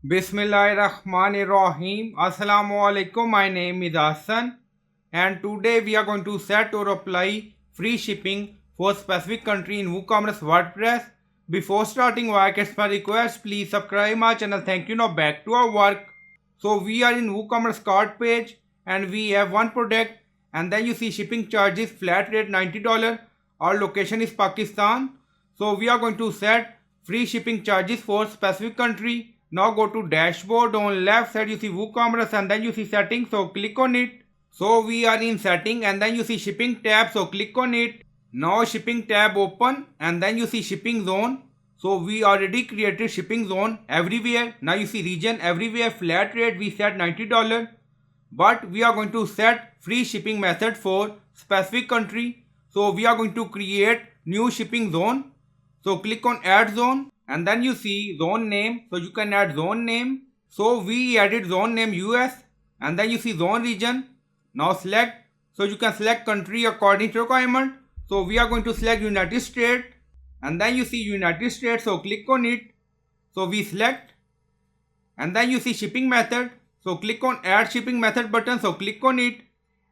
Bismillahirrahmanirrahim. Assalamu alaikum. My name is Hassan, and today we are going to set or apply free shipping for specific country in WooCommerce WordPress. Before starting, like as per request, please subscribe my channel. Thank you. Now back to our work. So we are in WooCommerce cart page and we have one product, and then you see shipping charges flat rate $90. Our location is Pakistan. So we are going to set free shipping charges for specific country. Now go to dashboard. On left side you see WooCommerce and then you see settings. So click on it. So we are in setting and then you see shipping tab. So click on it. Now shipping tab open and then you see shipping zone. So we already created shipping zone everywhere. Now you see region everywhere, flat rate we set $90. But we are going to set free shipping method for specific country. So we are going to create new shipping zone. So click on add zone and then you see zone name. So you can add zone name. So we added zone name US and then you see zone region. Now select. So you can select country according to requirement. So we are going to select United States and then you see United States. So click on it. So we select and then you see shipping method. So click on add shipping method button. So click on it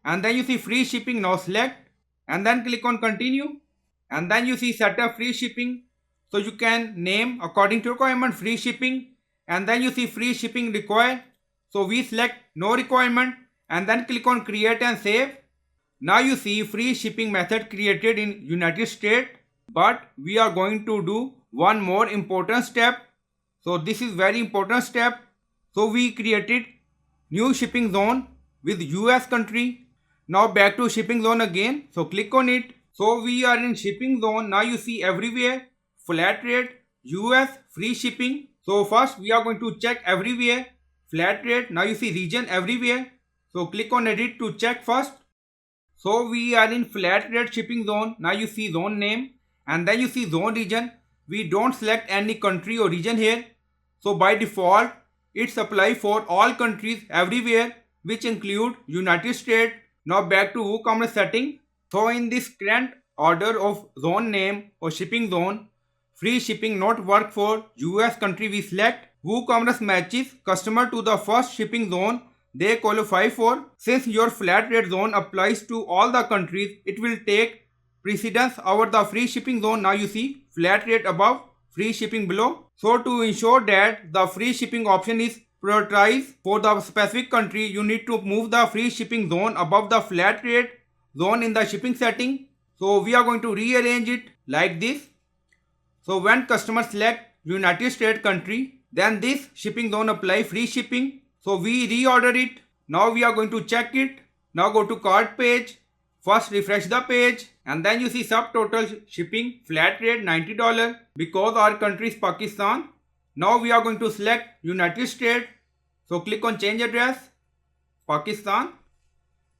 and then you see free shipping. Now select and then click on continue and then you see set up free shipping. So you can name according to requirement free shipping and then you see free shipping required. So we select no requirement and then click on create and save. Now you see free shipping method created in United States, but we are going to do one more important step. So this is very important step. So we created new shipping zone with US country. Now back to shipping zone again. So click on it. So we are in shipping zone. Now you see everywhere flat rate US free shipping. So first we are going to check everywhere flat rate. Now you see region everywhere. So click on edit to check first. So we are in flat rate shipping zone. Now you see zone name and then you see zone region. We don't select any country or region here. So by default it's apply for all countries everywhere, which include United States. Now back to WooCommerce setting. So in this current order of zone name or shipping zone, free shipping not work for US country. We select WooCommerce matches customer to the first shipping zone they qualify for. Since your flat rate zone applies to all the countries, it will take precedence over the free shipping zone. Now you see flat rate above, free shipping below. So to ensure that the free shipping option is prioritized for the specific country, you need to move the free shipping zone above the flat rate zone in the shipping setting. So we are going to rearrange it like this. So when customer select United States country, then this shipping zone apply free shipping. So we reorder it. Now we are going to check it. Now go to cart page. First refresh the page and then you see subtotal shipping flat rate $90 because our country is Pakistan. Now we are going to select United States. So click on change address, Pakistan.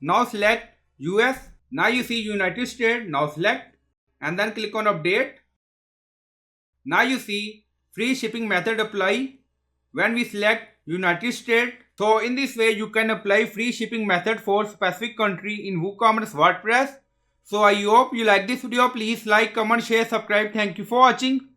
Now select US. Now you see United States. Now select and then click on update. Now you see free shipping method apply when we select United States. So in this way you can apply free shipping method for specific country in WooCommerce WordPress. So I hope you like this video. Please like, comment, share, subscribe. Thank you for watching.